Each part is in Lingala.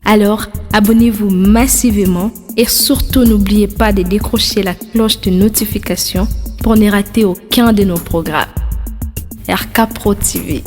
Alors, abonnez-vous massivement et surtout n'oubliez pas de décrocher la cloche de notification pour ne rater aucun de nos programmes. RK Pro TV.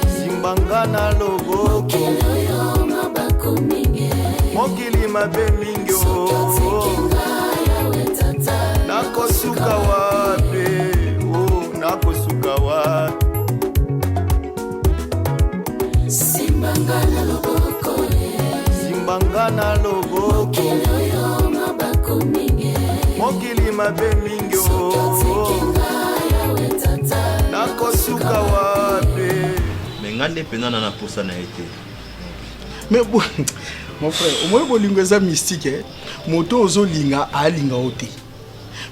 Simbangana loboko mokili mabe mingi nakosuka wapi nakosuka wapi Simbangana loboko mokili mabe mingi nakosuka wapi ngande penana na posa na été. Mais bon, mon frère, au moins bolingo eza mystique moto ozolinga alinga ote.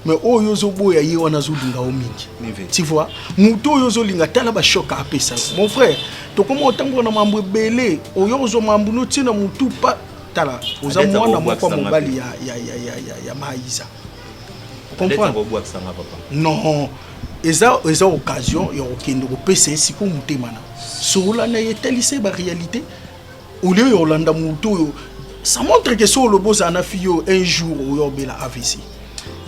Mais oyo zoboya ye wana zolinga o mingi. Tu vois, moto oyo zolinga tala ba choc apesa. Mon frère, to comment otango na mambo belé, oyo zo mambo no tina mutu pa tala. Oza mwana moko mobali ya maiza. Comprends? Non. Eza occasion ya okende ko pesa siko mutemana. Sola na yetelise ba réalité. Ou lieu Yolanda muto ça montre que sur le beau ana fio un jour au bela AVC.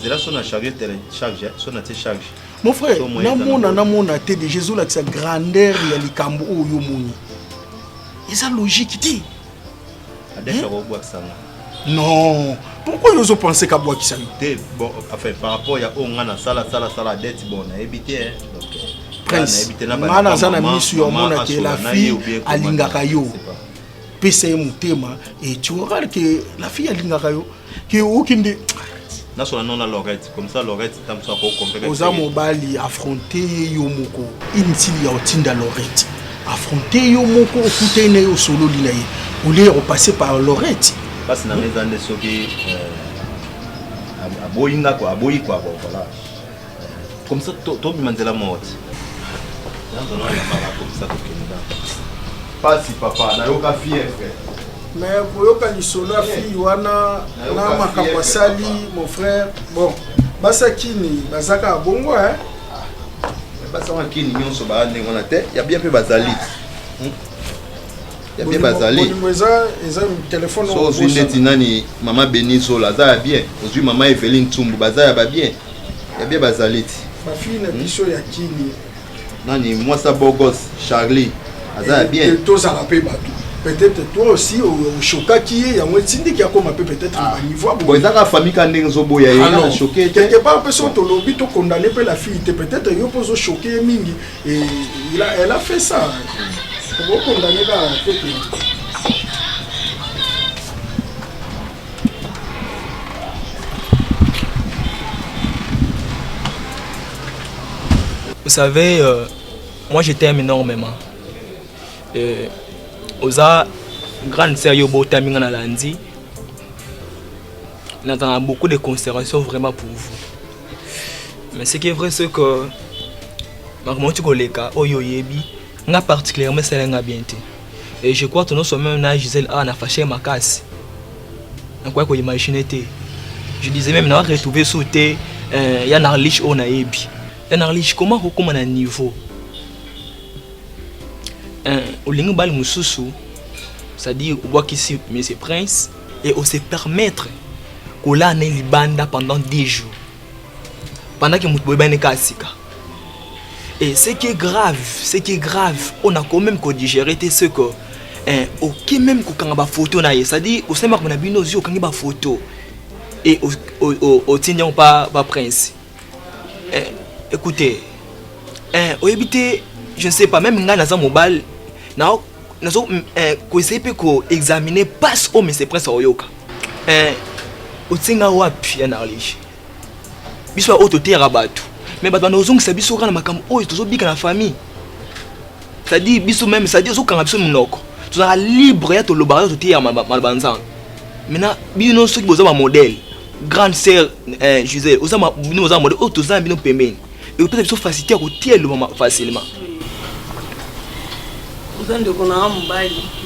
C'est là son a chargé charge, son a été charge. Mon frère, na mona te de Jésus la sa grandeur ya likambo oyo moni. Eza logique ti. Adesha ko boire ça. Non, pourquoi ils ont pensé qu'à boire qui ça? Bon, enfin par rapport à on a sala dette bon a évité donc Prince, mana zana misu ya mona que la fille alingaka yo. Pese mutema et tu regardes que la fille alingaka yo que okinde na so non la Lorette comme ça Lorette tam so ko compléter. Oza mobali affronter yo moko inutile ya otinda Lorette. Affronter yo moko okuté na yo solo linaye. Ou les repasser par Lorette. Parce que dans les années soki aboyinga quoi aboyi quoi voilà comme ça to bimandela mort dans on a comme ça to kenda pas si papa na yoka fier frère mais boyoka lisolo fille wana na makapasali mon frère bon basakini bazaka bongo hein basaka kini nyonso ba ndenge na te ya bien pe bazali ya bien bazali eza téléphone so zindeti nani mama Benizo la za bien ozui mama Eveline Tumbu baza ya ba bien ya bien bazaliti ma fille na biso ya kini nani moi ça bogos Charlie aza bien et tous à la paix batou peut-être toi aussi au choqué qui est ya mwetindi qui a comme peut-être à niveau bon ezaka famille ka ndenge zoboya ya choqué quelque part personne to lobby to condamner la fille peut-être yo pose choqué mingi et elle a fait ça. Vous savez, moi je t'aime énormément. Oza grande sérieux beau timing à lundi. On a beaucoup de considération vraiment pour vous. Mais ce qui est vrai c'est que Marmon tu connais ka oyoyebi nga particulièrement c'est nga bien té. Et je crois que nous sommes même na Gisèle a na fâché ma casse. On quoi ko imaginer té. Je disais même na retrouver sous té ya na lich on a yebi. Ya na lich comment na niveau. Olingo bal mususu c'est-à-dire on voit qu'ici monsieur Prince et on se permettre qu'on a né libanda pendant 10 jours. Pendant que Moutboy n'est qu'à Sika. Et ce qui est grave, on a quand même digéré ce que ok même quand on a photo na c'est-à-dire au sein qu'on a vu nos yeux quand on a photo et au tient pas prince. Écoutez, au éviter je ne sais pas même nga na mobile na nazo ko essayer ko examiner passe au mais c'est prince oyoka. Au tient wapi ya narliche. Biso autoté rabatu. Mais bato na ozongisa biso kana makambo oyo tozobika na famille. C'est-à-dire biso même c'est-à-dire ozokanga biso munoko. Tozala libre ya tolobara toté ya malbanzan. Maintenant bino soki boza ba modèle. Grande sœur Gisèle, ozama bino boza modèle o tozala bino pembeni. Et peut-être biso facilité à côté le facilement. Vous avez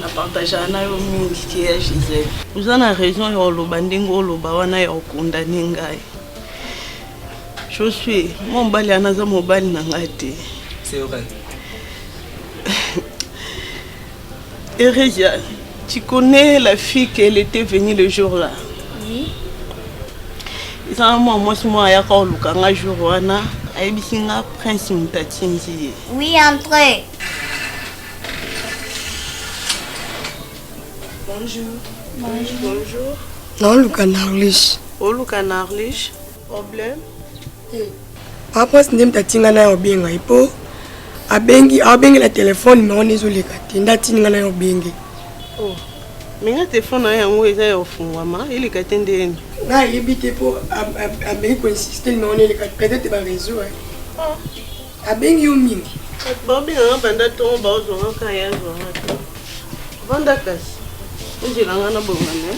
na partage na yo mingi ki ya Gisèle. Vous avez raison ya olobandingo olobawana ya okondane ngai. Je suis mon bali anaza mobali nangate. C'est vrai. Eresia, tu connais la fille qu'elle était venue le jour-là? Oui. Ils ont moi ya ko lukanga jour wana, ayibisinga prince mutatinzi. Oui, entrez. Bonjour. Bonjour. Non, Lucanarlish. Oh, Lucanarlish. Problème? Papa, c'est n'aime ta tinga na obenga ipo. Abengi la téléphone mais on est sur les cartes. Nda tinga na obengi. Oh. Mais le téléphone na yango eza au fond mama, il est katende. Na yebite po abengi ko insister mais on est les cartes. Peut-être ba réseau. Oh. Abengi yo mingi. Babi na banda to ba ozonga ka ya zo. Banda kasi. Njilanga na bongane.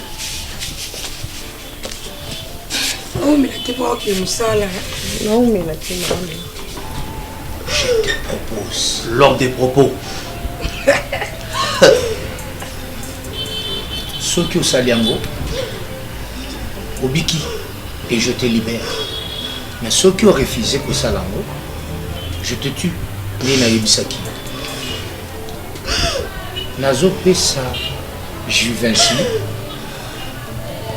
Oh, mais t'es pas ok, Moussala. Non, mais la tienne. Je te propose l'ordre des propos. Ceux qui au Saliango, au Biki, et je te libère. Mais ceux qui ont refusé au Salango, je te tue. Nina Yebisaki. Nazo Pesa, Juvinci,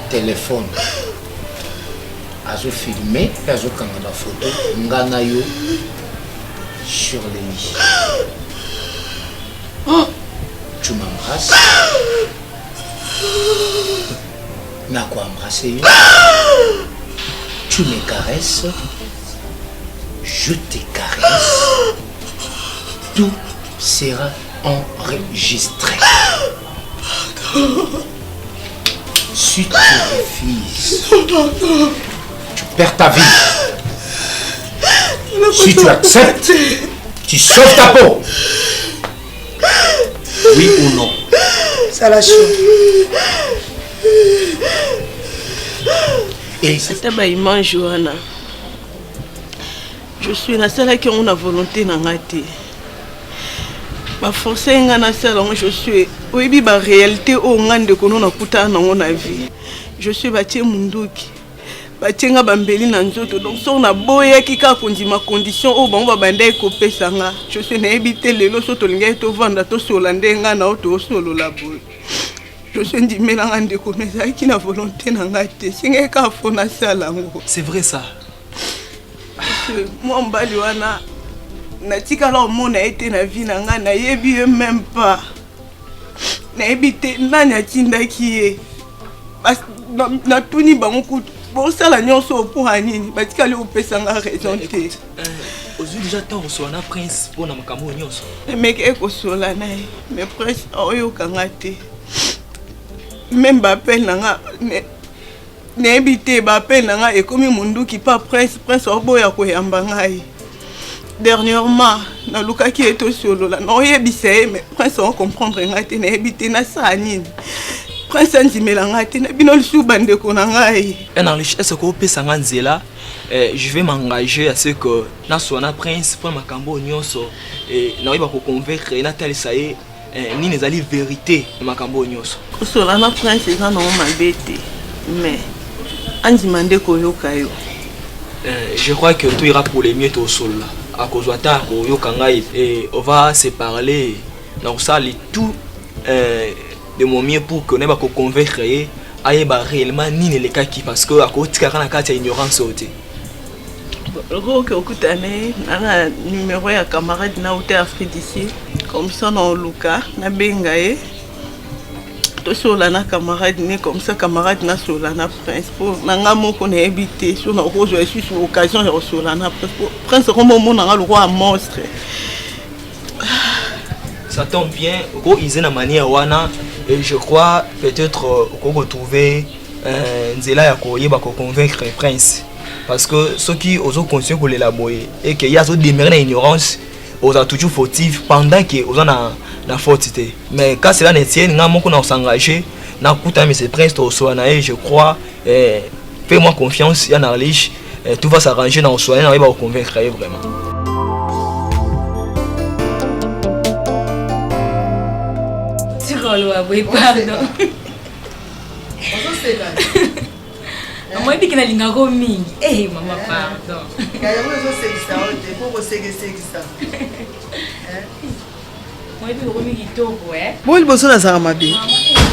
téléphone. Azo filmé, azo kangana photo, ngana yo sur le lit. Oh, tu m'embrasses. N'a quoi embrasser. Tu me caresses. Je te caresse. Tout sera enregistré. Si tu refuses, tu perds ta vie. Si tu acceptes, tu sauves ta peau. Oui ou non? Ça lâche. Et c'était ma image, Johanna. Je suis la seule qui a une volonté dans la tête. Ma force est dans la seule je suis. Oui, la réalité au monde que nous avons dans la vie. Je suis bâti munduki. Bâti nga bambeli na nzoto. Donc si on a boya qui a ma condition au bon babanda ekopé sanga. Je suis na habité lelo soto linga to vanda to solande nga na auto solo la boy. Je suis dit mais na ngande ko meza qui na volonté na ngate. Singa ka fona sala ngo. C'est vrai ça. Moi mbali wana na tika la mona été na vie na nga na yebi même pas. Na habité nanya tinda ki na tuni bango bon ça la nyonso pour anini batika le opesa nga raison te ozu déjà tant so na prince pour na makambo nyonso mec eko sola na mais prince oyo kanga te même ba appel nanga ne habité ba appel nanga et comme mundu qui pas prince oboya ko yamba ngai dernièrement na luka ki eto solo la no yebise mais prince on comprendre ngai te ne habité na sa nini prince nzimela te na bino lisu bande ko na ngai est-ce que opesa nga nzela je vais m'engager à ce que na sona prince pour makambo nyonso et na yeba ko convaincre na talisa ye ni nezali vérité makambo nyonso kosola na prince eza na mabete mais anzimande ko yoka yo je crois que tout ira pour le mieux au sol là à cause de ta ko yoka ngai et on va se parler dans ça tout de mon mieux pour qu'on ait pas convaincre ayeba réellement nini le cas qui parce que akotika kana kati ya ignorance ote. Ok, okutane na numéro ya camarade na ote Afrique d'ici comme ça na Luka na bengae to sola na camarade ne comme ça camarade na sola na prince pour na nga moko na habité sur na rojo et sur occasion ya sola na prince comme mon na le roi monstre. Ça tombe bien ko izena manière wana et je crois peut-être ko retrouver nzela ya ko yeba ko convaincre prince. Parce que ceux qui osent conscient pour l'élaborer et qu'il y a ce déméré d'ignorance, on a toujours fautif pendant que on a la fautité. Mais quand cela n'est tient, on a s'engager, on a coûté mais c'est prince au soin et je crois, fais-moi confiance, il y a un riche, tout va s'arranger dans le soin, on va vous convaincre vraiment. Tu vois, oui, pardon. Moi biki na linga ko mingi. Eh mama pardon. Kaya mo zo segisa ote, ko segisa. Moi biki ko mingi toko Bo liboso na saka mabe.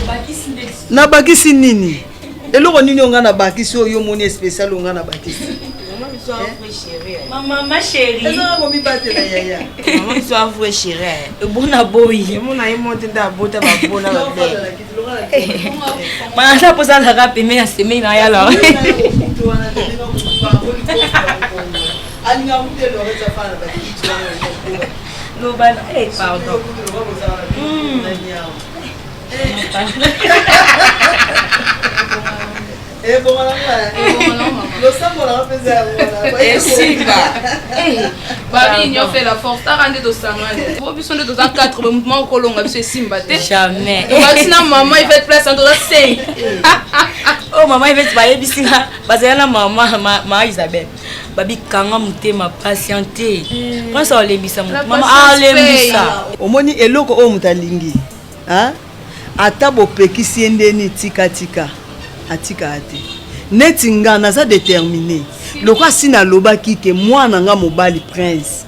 Bakisi ndesi. Na bakisi nini? Eloko nini onga na bakisi oyo moni spécial onga na bakisi. Maman ma chérie. Eza ko mi batela yaya. Maman so avouer chérie. Bona boy. Mona imonte nda bota ba bona ba. Mana sa posa la rape mais semaine na ya la. Alinga mute lo reza fana ba kitu. No ba pardon. Babi igno fait la force ta rende do sangane. Bo biso de 4 mouvements kolonga biso simba te. Jamais. Maintenant maman il fait place en dola 5. Oh maman il fait baye bisinga. Bazela maman ma Isabelle. Babi kanga mutema patienter. Pense à lebisa maman alembisa. Omoni eloko o mutalingi. Hein? Ata bopekisi ndeni tika atika ate. Neti nga naza déterminé. Loko asina lobaki ke mwana nga mobali prince.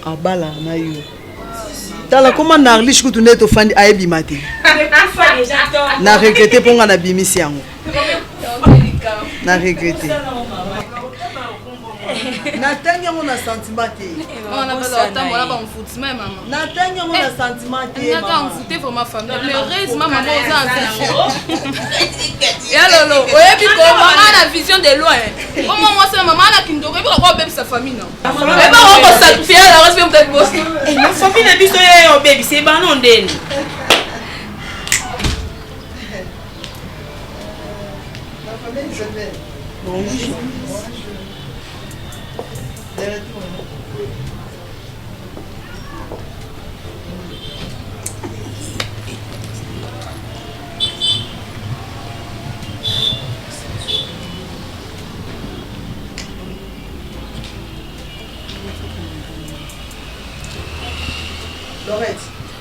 Abala na yo. Tala koma narlish kutu neto fandi ayebi mate. Na regretter ponga na bimisi yango. Na regretter. Natangi yango na sentiment te. On a besoin de temps voilà ba mfuti mais maman. Natangi yango na sentiment te. On a mfuti pour ma famille. Heureusement maman aux enfants. Ya lolo, oyebi ko maman na vision de loin. Comment moi c'est maman na kindoko, ebi ko bébé sa famille non. Et ba on va sacrifier la race peut-être boss. Eh ma famille na biso yo baby, c'est ba non ndeni. La famille je t'aime. Bon,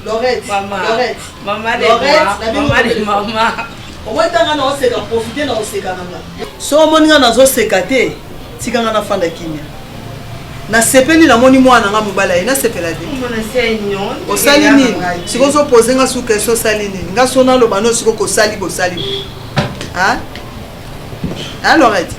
Lorette, maman, Lorette, maman de maman. Au moins t'as na oseka profiter na oseka nanga. So moninga na zo sekate, tika na fanda kimia. Na sepeli na moni mwana nga mobala ina sepela de. Mona senyo. O sali nini? Siko zo poser nga su question sali nini? Nga sona lo bano siko ko sali bo sali. Hein? Hein Lorette?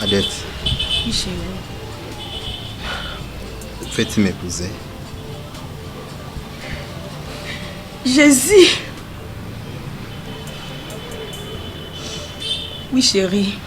Adette. Oui, chérie. Fais-tu m'épouser? Jésus. Oui, chérie.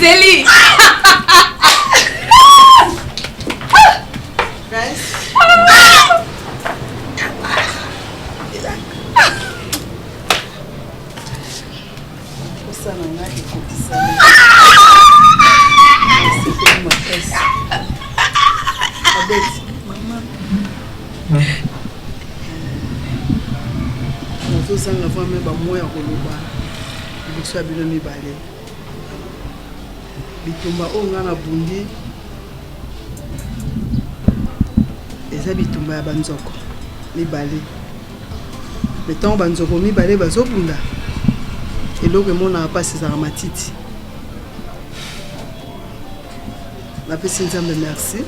Zélie. nazozanga vraimen bamoya koloba liboso ya bino mibale bitumba oyo nga na bundi eza bitumba ya banzoko mibale me ntango banzoko mibale bazobunda eloko emonaka mpasi ezaka matiti napesi nzambe merci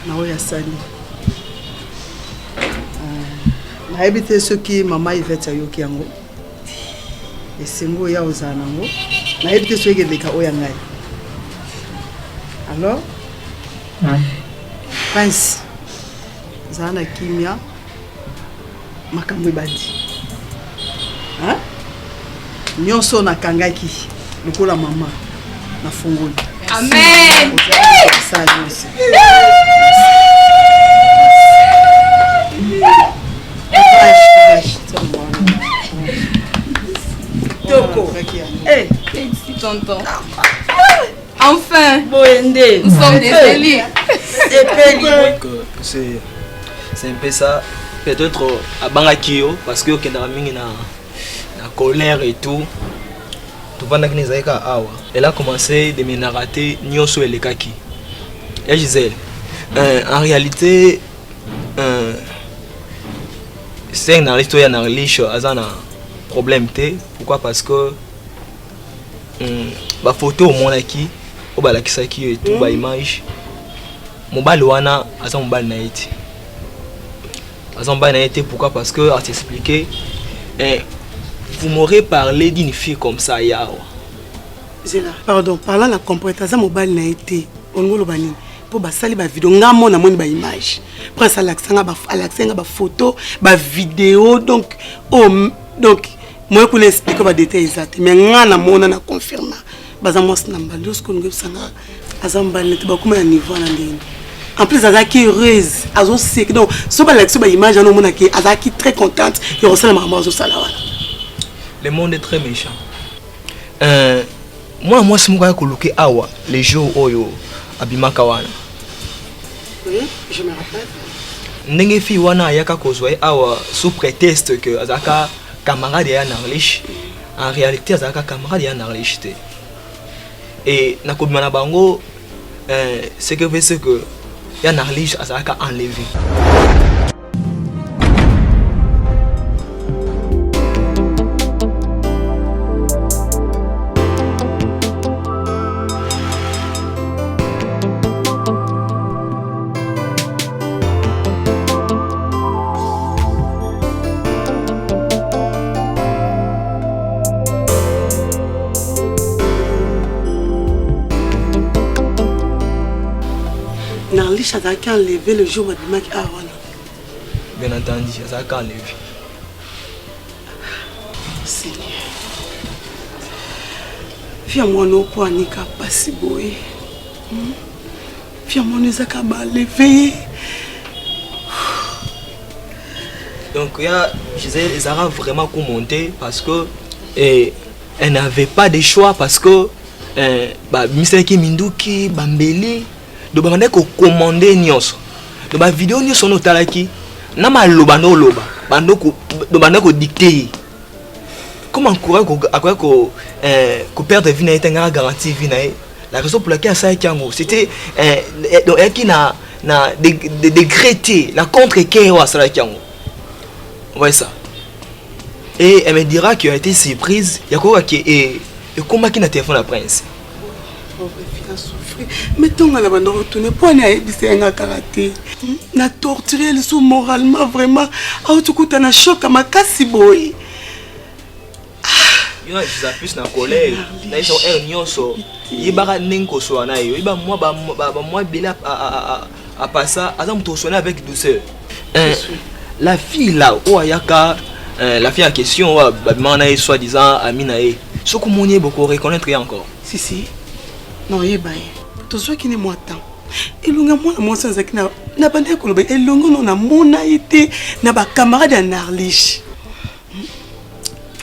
na oyo asali nayebi te soki mama Yvette ayoki yango esengo oyo ozala nango nayebi te soki ekeleka oyo ya ngai alors prince zala na kimia makambo ebandi nyonso nakangaki lokola mama nafungoli amen Toko. Hey, merci tonton. Enfin, Boende. Nous sommes des Zélie. C'est un peu ça. Peut-être à Bangakio, parce que quand on a la colère et tout, tout le monde a elle a commencé de me narrater Nyoso et les Kaki. Et Gisèle, en réalité, c'est un artiste qui a un problème. Pourquoi? Parce que la photo au monde qui et tout, la image, mobile wana asa mobile na été. Asa mobile na été pourquoi? Parce que à t'expliquer, vous m'aurez parlé d'une fille comme ça hier. Zela, pardon, parlant la comprendre asa mobile na été, on ngolo bani. Pour basali ba vidéo nga mona moni ba image. Prince Alexanga ba photo, ba vidéo donc moi pour l'expliquer ba détails exact mais nga na mona na confirmer. Bazamos namba lorsqu'on ngi sanga azamba net ba kuma ya niveau na ndeni. En plus azaki heureuse, azo sek donc so ba like so ba image na mona ki azaki très contente et resala maman azo sala wana. Le monde est très méchant. Moi c'est moi koloke awa les jours oyo abimaka wana. Oui, je me rappelle. Ndenge fi wana ayaka kozwa awa sous prétexte que azaka camarade ya Narlish. En réalité azaka camarade ya Narlish te. Et nakobima na bango c'est que ya Narlish azaka enlevé. Narlish azaki enlevé le jour où Abimaki a wana. Bien entendu, azaka enlevé. Seigneur. Fia mwana oko anika pasi boye. Fia mwana ezaka ba levé. Donc Gisèle Zara vraiment commenté parce que elle n'avait pas de choix parce que Misaki Minduki Bambeli de bande ko commander nyonso de ba vidéo nyonso no talaki na maloba no loba bande ko dicter comment courir ko perdre vie na etanga garantie vie na la raison pour laquelle ça yango c'était donc qui na décréter la contre qui wa ça yango on voit ça et elle me dira qu'il a été surprise il y a quoi qui et comment qui na téléphone la prince. Mais ton ala bando retourner pour ne ayebisa nga karaté na torturer le sous moralement vraiment au tukuta na choc makasi boy yo je plus na colère na ils sont nyonso yibaka nengo so na yo iba moi bila à passer azam to sonner avec douceur la fille là o ayaka la fille en question ba mana soi-disant Amina Ce que mon beaucoup reconnaître encore. Si. Non, il est bien. Tu sais qu'il est moi temps. Et l'on a moi sans que na bande ko lobe. Et l'on a mon a été na ba camarade en Arliche.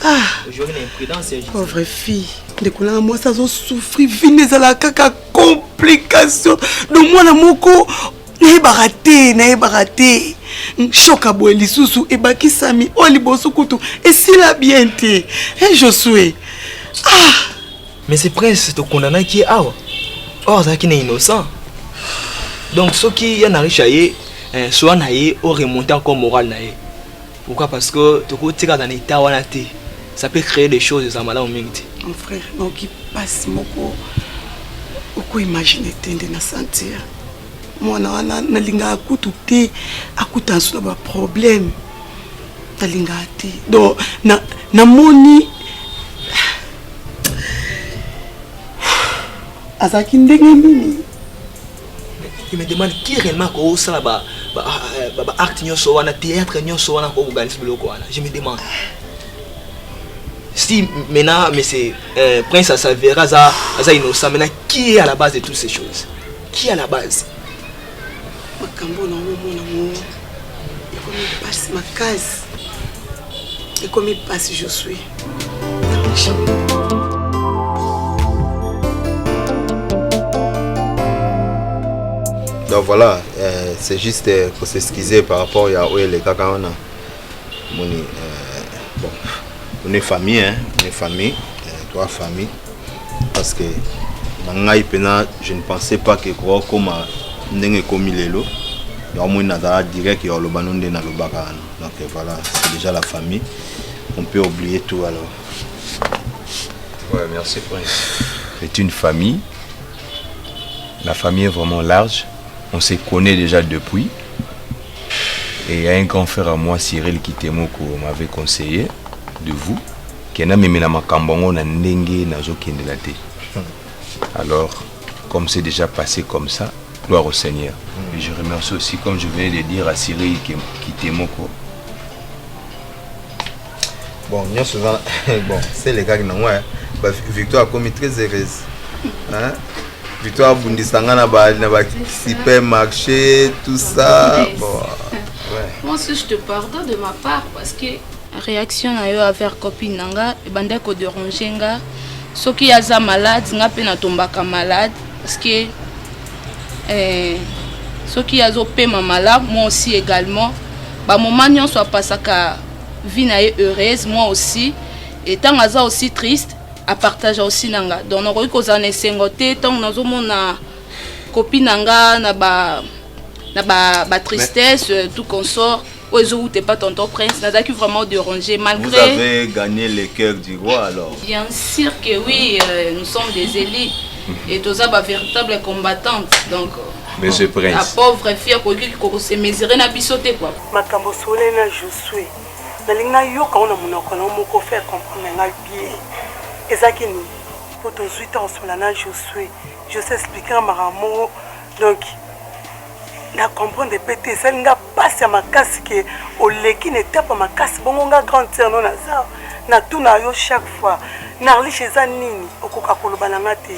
Ah. Aujourd'hui l'imprudence. Pauvre fille. De qu'on a moi ça zo souffrir vine za la kaka complication. Donc moi na moko na baraté. Choc à boire lisusu et baki sami oli boso kutu et si la bien té. Et je suis. Ah. Mais c'est prince te condamné qui est awa. Or ça qui n'est innocent. Donc ce qui y a n'arrive soit naïe ou remonter encore moral naïe. Pourquoi? Parce que tu côté dans l'état où ça peut créer des choses à malin au minute. Mon frère, donc qui passe moko. Pourquoi imaginer tende na sentir? Moi na linga akutu te akuta sur ba problème. Ta linga te. Donc na moni Azaki ndenge nini? Il me demande qui réellement ko ça ba acte nyoso wana théâtre nyoso wana ko organiser biloko wana. Je me demande. Si maintenant mais c'est prince s'avère ça innocent, maintenant qui est à la base de toutes ces choses? Qui est à la base? Makambo na mo. Et comme il passe ma case. Et comme il passe je suis. Donc voilà, c'est juste pour s'excuser par rapport à les cas qu'on a. Bon, on est famille, hein, on est famille, trois familles. Parce que je ne pensais pas que quoi comme n'engé comme il est là. Donc moi nada direct il y a le banon de na le baka. Donc voilà, c'est déjà la famille. On peut oublier tout alors. Ouais, merci Prince. C'est une famille. La famille est vraiment large. On se connaît déjà depuis. Et il y a un grand frère à moi, Cyril Kitemoko, m'avait conseillé de vous. Alors, comme c'est déjà passé comme ça, gloire au Seigneur. Et je remercie aussi, comme je venais de dire, à Cyril Kitemoko. Bon, c'est les gars qui n'ont pas. Victoire a commis très heureuse. Hein? Victoire Bundisanga na ba supermarché, tout ça. Bon, ouais. Moi aussi je te pardonne de ma part parce que réaction na yo affaire copine nanga e bande ko déranger nga soki yaza malade nga pe na tombaka malade parce que soki yazo pema malade moi aussi également ba moment nyon soit pasaka vie na heureuse moi aussi et tant aza aussi triste à partager aussi nanga donc on ko za na sengote tant nazo mona copine nanga na ba tristesse tout consort ou t'es pas tonton prince n'a qui vraiment dérangé malgré. Vous avez gagné le cœur du roi alors. Bien sûr que oui, nous sommes des élites et tous ça véritable combattante donc. Monsieur Prince. La pauvre fille qui se mesurer na bisoté quoi. Makambo solé na je suis. Na linga yo ka ona monoko na moko faire comprendre na bien. Ezakini pour 18 ans sur la na je suis. Je sais expliquer à Maramo donc na comprendre pété ça nga passe à ma casse que au leki n'était pas ma casse bon nga grandir non ça na tout na yo chaque fois na li chez nini okoka koloba na ngate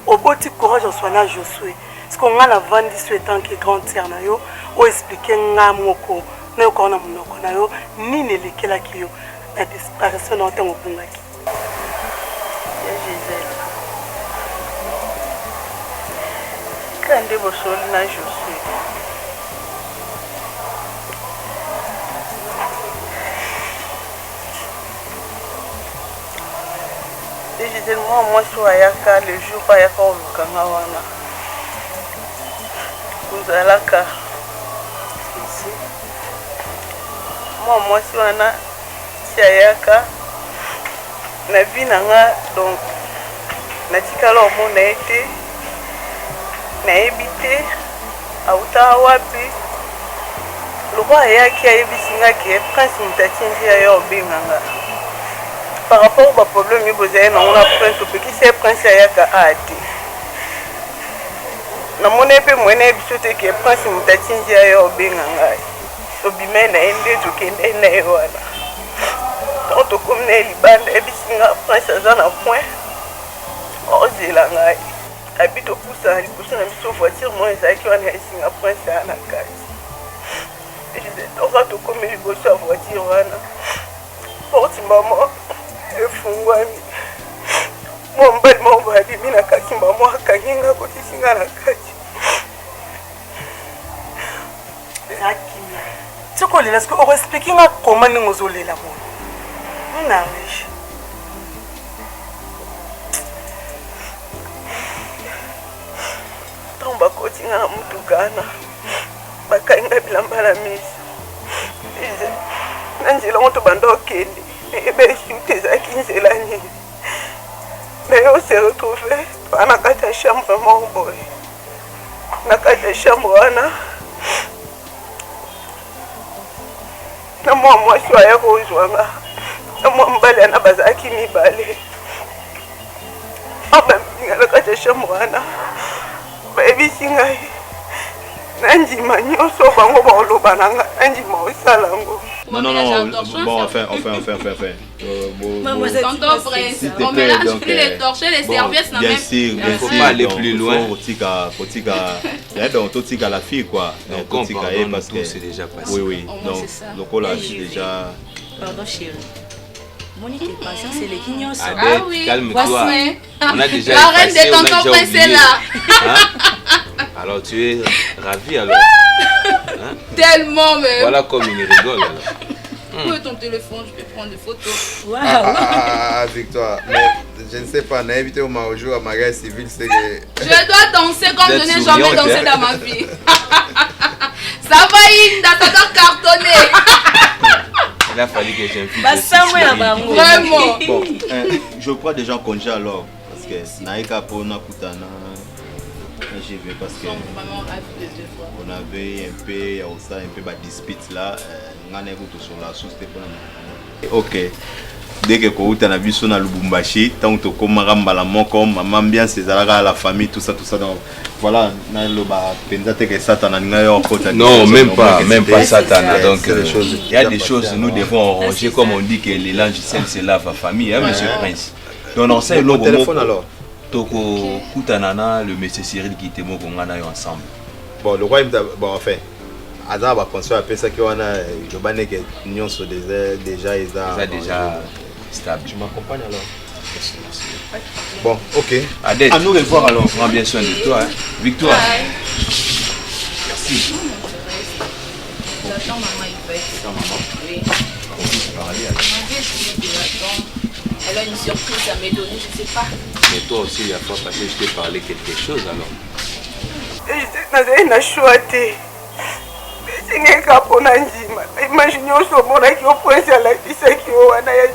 au boti courage soit na je suis parce qu'on a la vandi souhaitant que grandir na yo o expliquer nga moko na yo kona monoko na yo nini lekela ki yo na disparition na ntango bungaki ya Gisèle quand vous solez na je suis. Et je dis moi sur Ayaka le jour pas Ayaka au Lukanga vous allez là ici moi sur Ana si Ayaka na vie nanga donc na tikala au monde été na habité à Outawapi le roi Ayaki a ébisinga qui est prince mutatinji ayo binganga. Par rapport au problème, vous avez un prince qui s'est prince Ayaka a été. Na mon épée, moi, je suis que prince Mutatinji a eu binganga. So bimena ende to kende na ewana. ntango tokomi na libanda ebisinga prince aza na point ozela ngai abi topusana liboso na biso voiture moko ezalaki wana esinga prince aya na kati toka tokomi liboso ya voiture wana porte mama efungwami mobali moko abimi na kati mama akangi nga kotisinga na kati tikolela siko okoexplike nga koma ndenge ozolela mono nariche ntango bakotinga na mutukana bakainga bilamba na miso na nzela ngo tobanda okende ebe esute ezalaki nzela nini mais on se retrouve na kati ya chambre moko boye na kati ya chambre wana na mwa mwasi aya kozwanga na mwa mobali ana bazalaki mibale bambinga na kati ya chambre wana bayebisi ngai na ndima nyonso bango baoloba na ngai na ndima osala yango. Non, bon, enfin. Tonton Prince, on mélange plus les torchons, les serviettes, non même. Bien sûr, il faut pas aller plus loin. Donc, Totika la fille, quoi. Donc, Totika parce que c'est déjà passé. Oui. Donc, le col c'est déjà. Pardon, chérie. Monique est patiente, c'est les quignons. Ah oui, calme-toi. On a déjà la reine de tonton Prince est là. Alors, tu es ravi alors. Hein? Tellement même. Voilà comme il rigole alors. Où est ton téléphone? Je peux prendre des photos. Wow. Victoire, mais je ne sais pas, on a invité au jour à Marais Civil, c'est que... Je dois danser comme je n'ai jamais dansé dans ma vie. Ça va, Inda, ça doit cartonner. Il a fallu que j'invite. Vraiment. Bon, je crois déjà en congé alors. Parce que Naïka Pona Kutana. J'y vais parce que on avait un peu de dispute là. On a sur la source. Ok. Dès que on a vu sur Lubumbashi, tant que comme maman bien c'est la famille, tout ça. Donc voilà, non, même pas Satan. Donc il y a des choses nous devons ranger comme on dit que l'élan c'est la famille, hein, monsieur Prince. Donc on sait le téléphone alors. Toko Kutanana, le monsieur Cyril qui était mon ensemble. Bon, le roi, bon, enfin, Adam va penser à ça qu'on a, je pense que l'union sur déjà stable. Tu m'accompagnes alors? Bon, ok. Adèle, à nous revoir alors. Prends bien soin de toi. Hein. Victoire. Merci. J'attends maman Yvette. Oui. On puisse parler alors. Elle a une surprise à me donner, je ne sais pas. Mais toi aussi, il y a pas passé, je t'ai parlé quelque chose alors. Je choisi. C'est un capon d'Anjima. Imaginez au sommet qui au point à la fille qui au Anaya.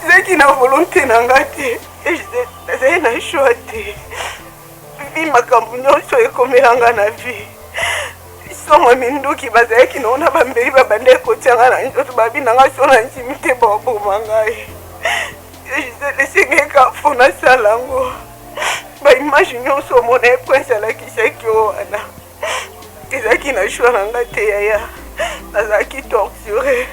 C'est qui n'a volonté n'engagé. Et je n'ai choisi. Vivi ma campagne soit comme l'angana vie. Somo mindu ki bazaki no na bambeli babande ko tsanga na nto babi na ngaso na ntimite bobo mangai. Je laissé ka fona salango. Ba imagine so mo na prince la ki sekyo ana. Ezaki na shwa nga te ya. Azaki torturé.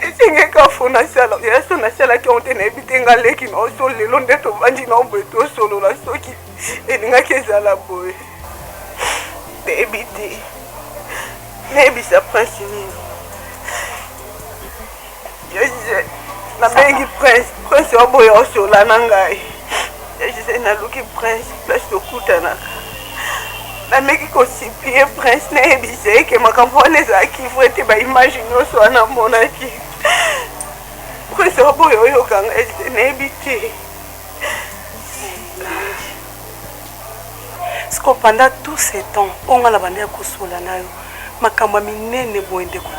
Laissé ka fona sala ya so na sala ki on te na bitenga leki no so lelo ndeto bandi na mbeto solo la soki. Elinga kezala boy. Baby, maybe c'est prince. Je suis prince au boy sur la nangai. Je suis na luki prince place de Kutana. La mec qui constitue prince n'est bizarre que ma campagne est qui faut être ba imaginer sur na monaki. Prince au boy au gang est n'habité. Parce que pendant tout ce temps, on a la bande à Kosola nayo, makamba minene boende ko.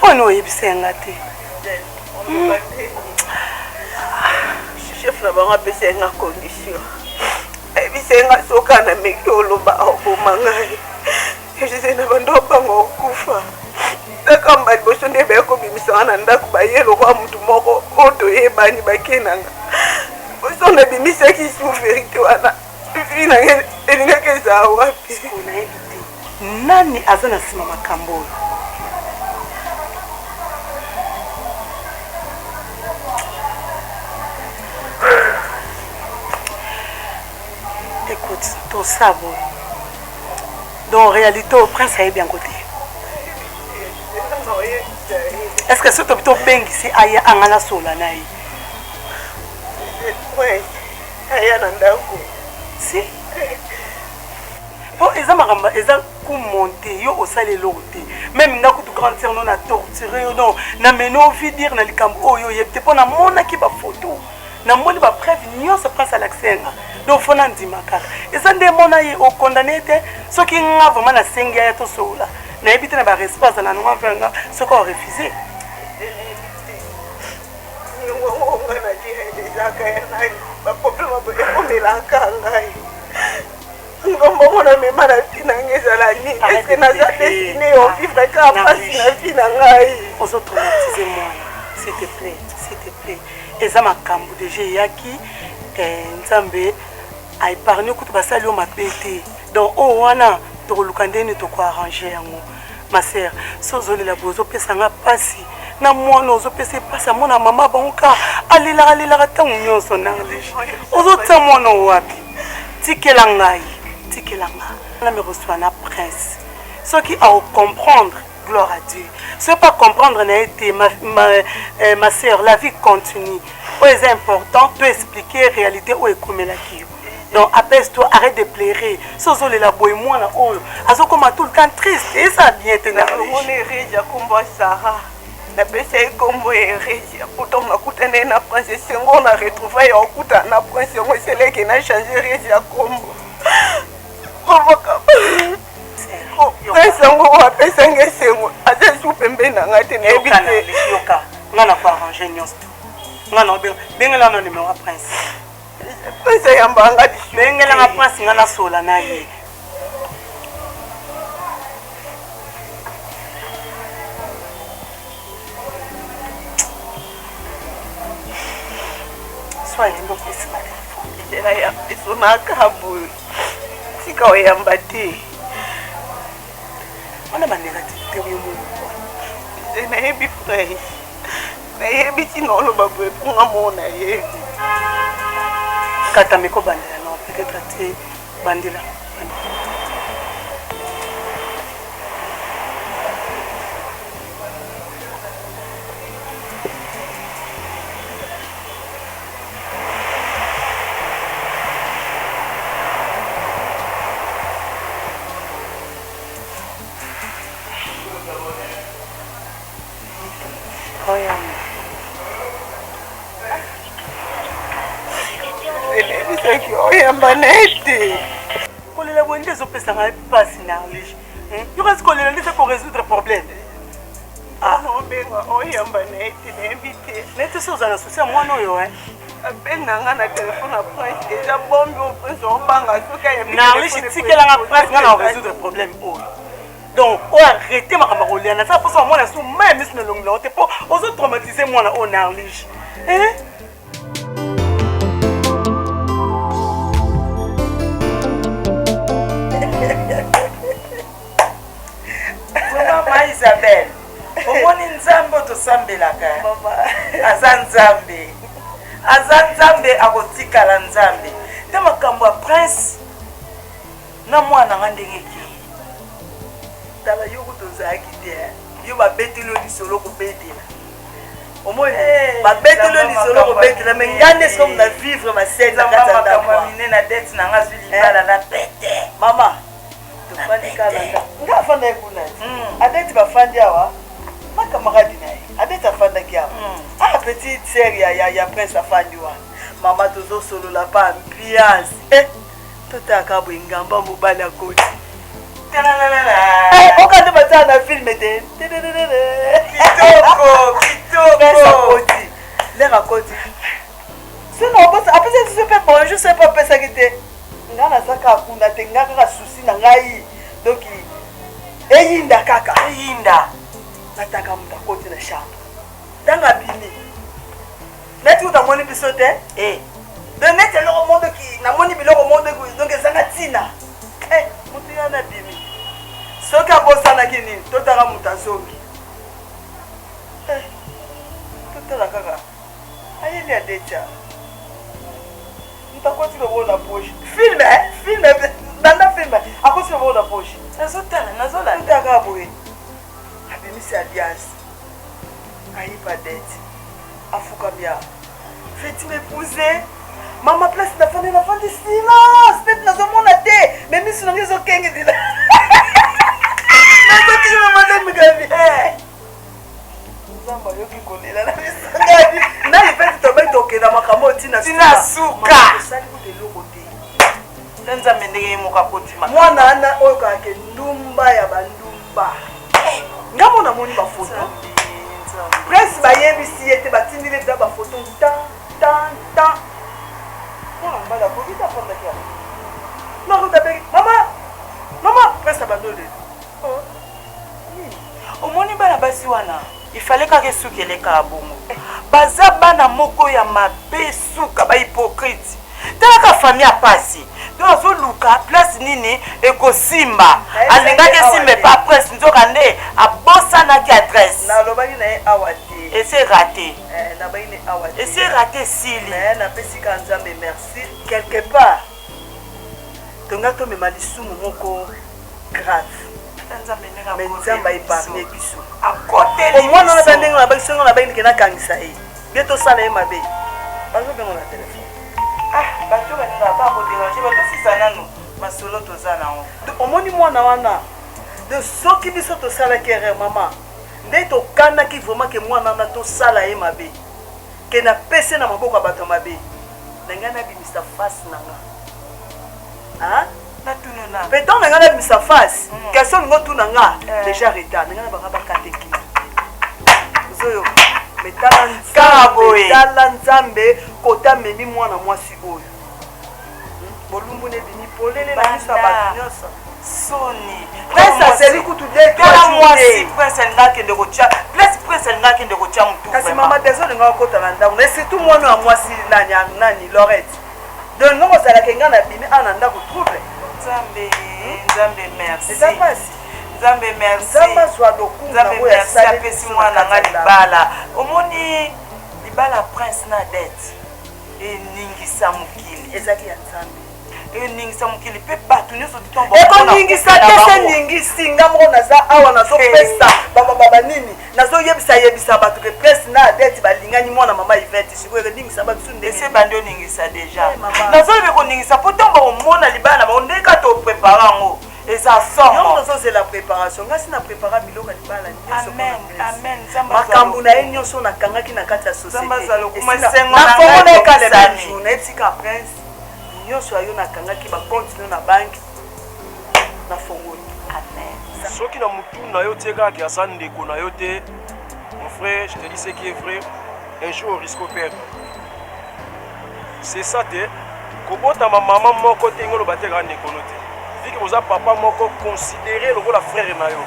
Pono yebise ngate. Chef na banga pese nga condition. Ebise nga soka na mekolo ba obo mangai. Je na bando bango kufa. Takamba liboso nde be ko bimisa na ndako ba yelo kwa mtu moko oto yebani bakenanga. Osona bimisa ki souverité wana. Nani azana sima makambo? tout ça bon. Donc en réalité au prince est bien côté. Est-ce que ce que tu bengi si aya angana sola naï? Ouais. Aya nandako. Si. Bon, ils ont monté, yo au salé l'auté. Même n'a que grand sœur non a torturé non, n'a mené vie dire na likambo yo yebte pona mona ki ba photo. Na moni ba preuve nyo se passe à l'accent. Donc faut n'en dire makaka. Ils ont des mona yi au condamné te, ce qui nga vraiment na sengia ya to sola. Na ebite na ba response na noa venga, ce qu'on refusé. Ba problème ba melaka ngai. Ngomona mema na tina ngeza la ni. Est-ce que na za destiné au vivre ka passe na vie na ngai? On se traumatise moi. S'il te plaît, s'il te plaît. Eza makambo déjà yaki nzambe a épargné kutu basali o mapete. Donc oh wana to lukandeni to ko arranger yango. Ma sœur, sozolela bozo pesa nga pasi. Na mwana ozopesa pasi mwana mama bonka alila tangu nyonso nanglish. Ozotsa mwana wapi? Tikela ngai. On me reçoit un prince. Ce qui a à comprendre, gloire à Dieu. Ce pas comprendre n'a été ma sœur, la vie continue. C'est important de expliquer la réalité où est comme la qui. Donc apaise-toi, arrête de pleurer. Sozo le la boy moi na oh. Azo comme tout le temps triste et ça bien tenir. On est riche comme Sarah. La bese kombo ereja pourtant na kutana na princesse on a retrouvé au kuta na princesse on c'est qui n'a changé reja kombo. Prince ngo wa pesa ngesengo azesu pembe na ngate na ebite yoka ngana kwa arranger nyonso. Ngana bengela no numéro prince. Prince yamba ngadi bengela na prince ngana sola na ye. Sois le plus simple. Jela ya isona kabu. Sika oyamba te. On a ma négativité au monde. Je n'ai pas frère. Mais je suis non le babou pour mon aïe. Katameko bandela non peut-être até bandela. Oyamba nete. Kolela bonde zo pesa ma passe na lish. Yo reste kolela nete pour résoudre problème. Ah non benga oyamba nete n'invité. Nete so za na souci moi no yo hein. Appelle nanga na téléphone à prince déjà bombe au prince on banga soka ya. Na lish tikela na prince na résoudre problème oh. Donc on arrêter ma camarade na ça pour ça moi na sou même si na longue te pour ozo traumatiser moi na on na lish. Hein? Mama Isabelle, omoni nzambe tosambelaka. Aza nzambe akotikala nzambe. Te makambo ya prince na mwana nga ndenge ki. Tala yo kutozaki te. Yo babetelo lisolo kobetela. Omoni babetelo lisolo kobetela mais ngande somme na vivre ma scène na kata ndako. Na dette na nga zuli bala na pete. Mama nga afanda kuna adeti bafandi awa makamaradi naye adeti afandaki awa petite sœur ya prince afandi wana mama tozosolola pa ambiance totaka boye ngamba mobali akoti okande batala na filme te kitoko lere akoti sino apesa tiso mpe bonjour se mpe opesaki te nga nazaka akunda te nga kaka susi na ngai donc eyinda kaka eyinda nataka mutu akoti na chambre ntango abimi neti utamoni biso te de neti eloko mondoki namoni biloko mondoki donc ezanga ntina mutu yo na bimi soki abosanaki nini totaka mutu azongi totala kaka ayeli adetya mutu akoti lobo na poche filme banda pemba akosi na bona poche nazolanda utaka boye abimisi alias ayipa dette afukamia feti m'épouser mama place nafandi silence tete nazomona te mais miso nange ezokenge dila nazokenge mamade migavi nzambe ayoki kolela na misangani nayi feti tobai tokenda makambo otina suka osali kuta eloko te nzambe ndenge yemoka kotima mwana ana oyo kaka ndumba ya bandumba ngambo namoni bafoto presse bayebisi ye te batindili eza bafoto tan mwana mbala kobita fondaki ya nakotabeki mama presse abandole omoni bana basi wana ifale kaka esuki eleka ya bongo baza bana moko ya mabe suka bahypocrite talaka famille ya pasi do azoluka place nini ekosimba alingaki esimba epa presse nzoka nde abosanaki adresse nalobaki na ye awa te ese rate nabai ne awa te ese rate sili napesika nzambe merci quelque part tonga tomema lisumu moko grave mais nzambe aépargne biso omwana wana bandenge na baki songo na baki ndike nakangisa ye bie tosala ye mabe bazobengo na telefone bato baninga bakoderange batosisa nano masolo toza nango omoni mwana wana de soki biso tosalaki erreur mama nde tokanaki vraiment ke mwana wana tosala ye mabe ke napese na maboko ya bato mabe na ngai nabimisa face nanga peton na ngai nabimisa face question lingo tuna nga déjà retard na ngai na banga bakateki ozoyo metala nzambe kota memi mwana mwasi oyo bolumbu nebimi polele na miso ya bato nyonso soni presse aseli kutu ndakende kotia mutu kasi mama deso olinga okota na ndako na surtout mwana ya mwasi nani lorette donc nga kozalaka nga na bimi ana ndako trouble nzambe merci eza pasi nzambe merci nzambe azwa lokunga oyo asali apesi mwana nga libala omoni libala prince na dette eningisa mokili ezali ya nzambe eningisa mokili mpe bato nyonso ekoningisa te se ningisi nga moko naza awa nazopesa banini nazoyebisa bato ke presse na dette balingani mwana mama ivete sikoyo ekoningisa bato su ndese bandi oningisa deja nazolobe koningisa mpo ntongo omona libala na bango ndeka toprépare yango eza somo nazozela préparation nga si na prépara biloko ya libala nyonso makambo na ye nyonso nakangaki na kati ya sociéténakomona ekalema jour nayebisika prince nyonso ayo nakangaki bacontinue na banke na fongoli soki na mutu na yo tie kaka asa ndeko na yo te mon frère je te dis ce qui est vrai un jour au risque perdre c'est ça te kobotama mama moko te ngolo bateka ndeko no te viki boza papa moko considéré lokola frère na yo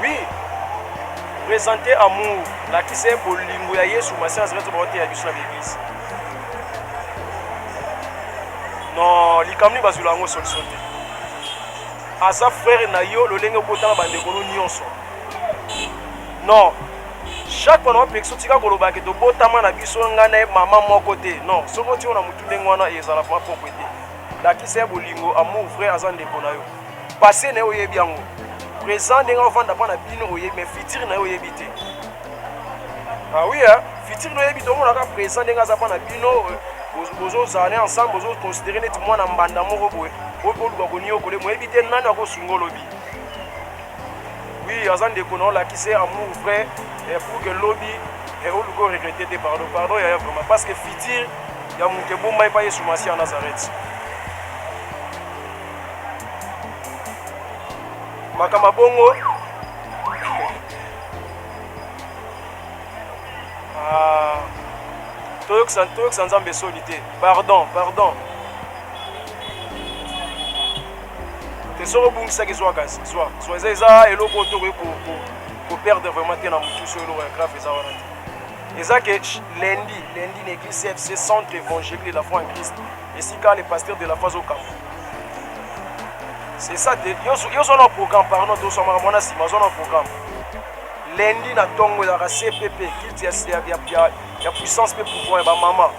oui présenter amour lakisa ye bolingo ya yesu masi azalaki baote ya biso na l'église non likambo nini bazwila yango solution te aza frère na yo lolenge obotanga bandeko no nyonso non chaque fois na opekisa otika kolobaki tobotama na biso ngai na ye mama moko te non soki otingo na mutu ndenge wana ezala vraimen pokwe te lakisa ya bolingo amour vrai aza ndeko na yo passé na ye oyebi yango présent ndenge ovanda mpa na bino oyebi mais futur na ye oyebi te ah oui futur na oyebi te omonaka présent ndenge aza mpa na bino bozozala ensemble bozoconsidere neti mwana mbanda moko boye oluka koniokola moyebi te nani akosunga olobi oui aza ndeko na olakisa amour vrai pour que lobi oluka oregrete te pardon yaya vraiment parce que futur ya moto ebombai mpa yesu masi ya nazareth makambo bongo toyokisa nzambe esoli te pardon te soki obungisaki zwa kasi zwa eza eloko oyo tokoki koperdre vraiment te na motusu eloko ya grave eza wana te eza ke lundi na église CFC centre évangélique de la foi en Christ esika le pasteur de la foi azokamba c'est ça te yozo na programme pardon tosomaka mwana nsima ozo na programme lundi na ntongo ezalaka CPP kilte ya puissance mpe pouvoir ya bamama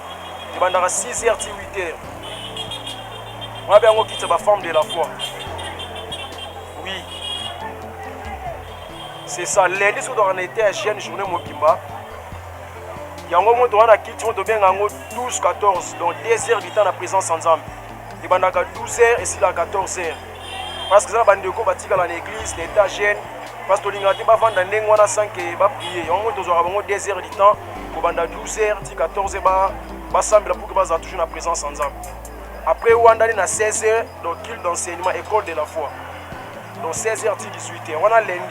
ebandaka 6h ti 8h On a bien quitté la femme de la foi. Oui. C'est ça. Lundi, on a été à jeune journée Mobimba. Il y a un moment où on a quitté, on a bien 12-14, donc 10 heures du temps de présence ensemble. Il y a 12 heures et c'est à 14 heures. Parce que ça, on a l'église, l'état jeune. Parce que on a dit avant d'aller on a 5 et va prier. On a 10 heures du temps, on a 12 heures, 14 heures, on semble pour que on toujours la présence ensemble. Après on a 16 heures, donc culte d'enseignement, école de la foi. Donc 16 heures 18 heures. On a lundi.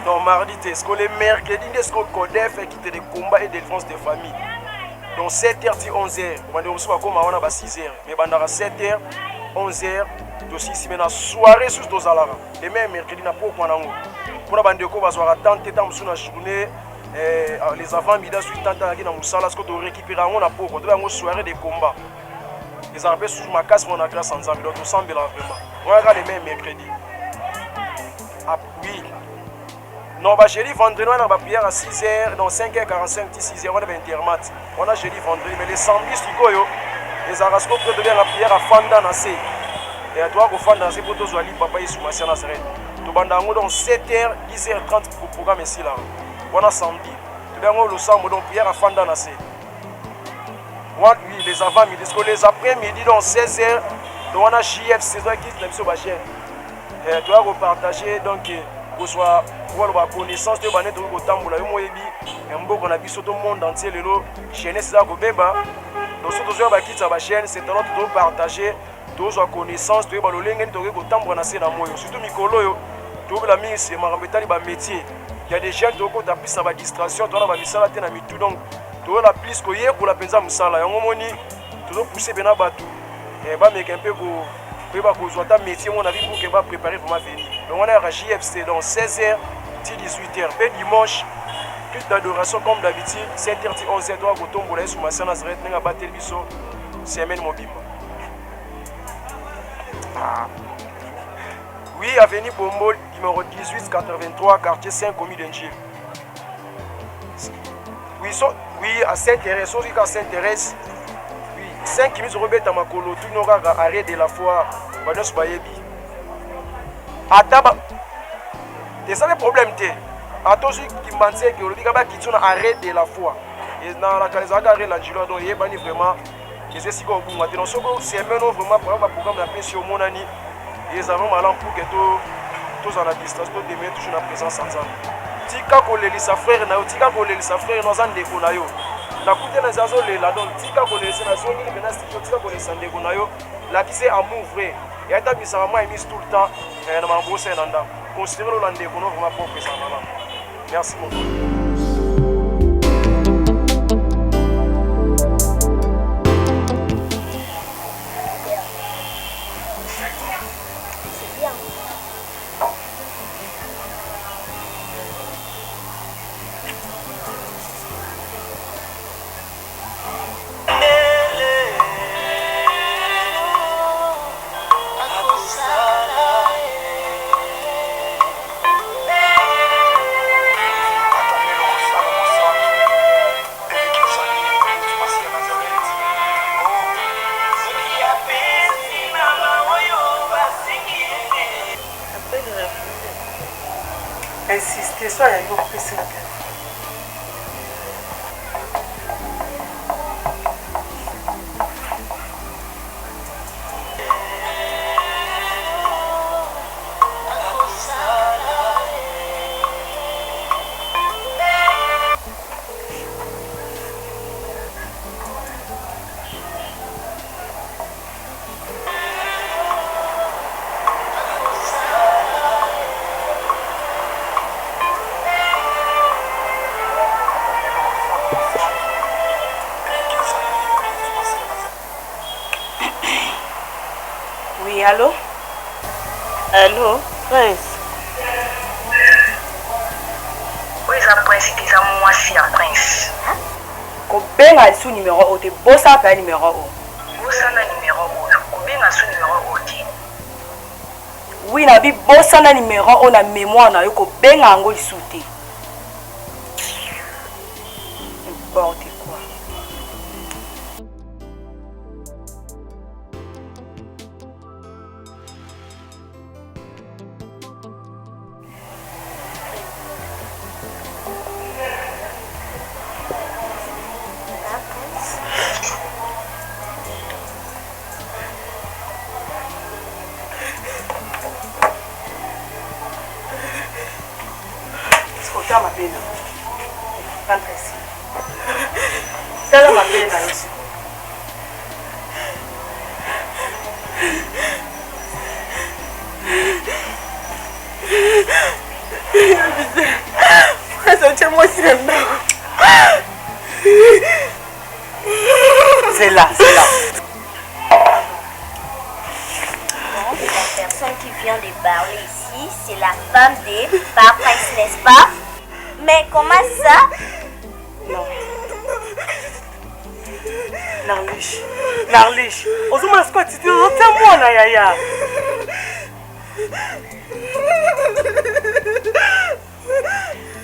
Donc mardi, est-ce que les mercredis, est-ce que le CODEF qui était des combats et défense des familles. Donc 7h 11h. On a comme on a 6h. Mais on a 7h 11h. Aussi si maintenant soirée sous dos alara. Les mêmes mercredi na pour qu'on a pour la bande ko va soir attendre temps sur la journée les avant midi sur temps dans na musala ce que tu récupérer on a pour on doit soirée de combat. Les appels sur ma casse mon grâce ensemble donc on semble là vraiment. On a les mêmes mercredi. Ah oui. Non bah jeudi vendredi on a prière à 6h donc 5h45 6h on a intermat. On a jeudi vendredi mais les samedis sikoyo les arasco que devient la prière à Fanda na C. Et à toi, au fond, dans ces photos, je vais papa ici, ma sœur Nazareth. Tu vas dans 7h, 10h30 pour le programme ici là. On a samedi. Tu vas dans le samedi, donc prière à Fanda Nassé. Oui, les avant-midi, les après-midi, donc 16h, donc on a JF, c'est ça qui est sur ma chaîne. Et tu vas repartager, donc, pour soit pour la connaissance de Banet, au Tambour, la Yomoébi, et un beau qu'on a vu sur tout le monde entier, le lot, chaîne, c'est ça, au Béba. Donc, sur tout ça, qui sa chaîne, c'est un autre de partager. Tous la connaissance, tu es balolenge, tu es au tambour na se na moyo. Surtout Mikolo, tu es la mise, c'est marambetali ba métier. Il y a des gens qui ont plus sa distraction, tu as la misala te na mitu donc tu as la plus que hier pour la penza musala. Yango moni, tu dois pousser bena batu. Et va mettre un peu pour ba ko ta métier mon avis pour que va préparer pour ma venir. Donc on a à JFC dans 16h 18h. Et dimanche culte d'adoration comme d'habitude 7h 11h toi ko tombola sur ma sœur Nazareth nga battre biso semaine mobile. Oui, avenue Bombo, numéro 1883, quartier 5, commune d'Engil. Oui, à Saint-Thérèse, aussi à Saint-Thérèse. Oui, 5 minutes, Robert Tamakolo, tout le monde a arrêté de la foi. Banos Bayebi. Ataba. C'est ça le problème. Attention, qui m'a dit que le gars qui a arrêté de la foi. Et dans la Calisaga, l'Angelo, donc il est vraiment. C'est si bon pour moi. Donc c'est maintenant vraiment pour un programme d'appel sur mon année. Ils avons mal pour que tous en la distance, tous des toujours la présence ensemble. Tika koleli sa frère na tika koleli sa frère dans un déco na yo. Na coûté na zazo le la donc tika koleli sa so ni maintenant tika koleli sa déco na yo. La qui c'est amour vrai. Et ata bisa vraiment émis tout le temps na mambose nanda. Considérer le déco no vraiment propre ça voilà. Merci beaucoup. Insister, soit il y a eu pressé la tête. Allô? Allô? Prince? Oui, ça Prince, c'est ça moi si un Prince. Combien a sous numéro O? T'es beau ça pas numéro O? Bossa na numéro O. Combien a sous numéro O? Oui, na bi bossa na numéro O na mémoire na yo combien a ngo isuté. N'importe quoi. ota mabe na rentre ici tala mabe na yo c'est là. La personne qui vient de parler ici, c'est la femme de Papa Prince, n'est-ce pas? Mais comment ça? Non. Narlish. Ozuma ce que tu dis, moi na yaya.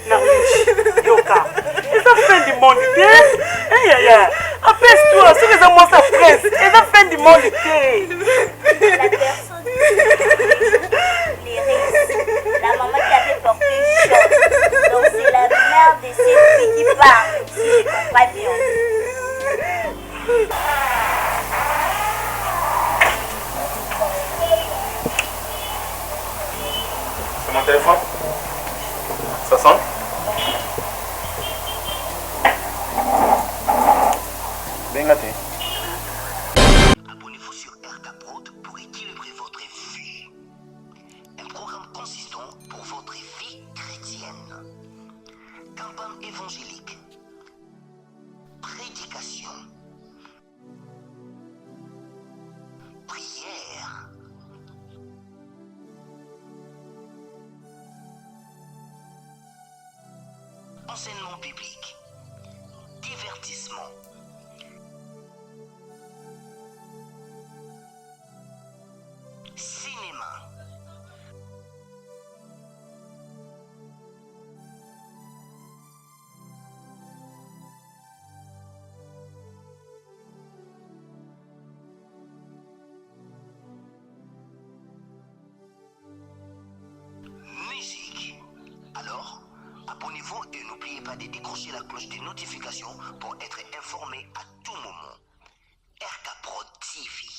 Narlish, Yoka. C'est la fin du monde, hein? Yaya. Apaise-toi, ce que ça moi ça presse. C'est la fin du monde, La personne les risques. La maman qui avait porté jaune. Donc c'est la mère de cette fille qui parle, si je comprends bien. C'est mon téléphone? Ça sonne? Bengate. Abonnez-vous sur RK Prod pour équilibrer votre vie. Un programme consistant pour votre vie chrétienne. Campagne évangélique. Prédication. Prière. Enseignement biblique. Divertissement. Cinéma. Musique. Alors, abonnez-vous et n'oubliez pas de décrocher la cloche des notifications pour être informé à tout moment. RK Prod TV.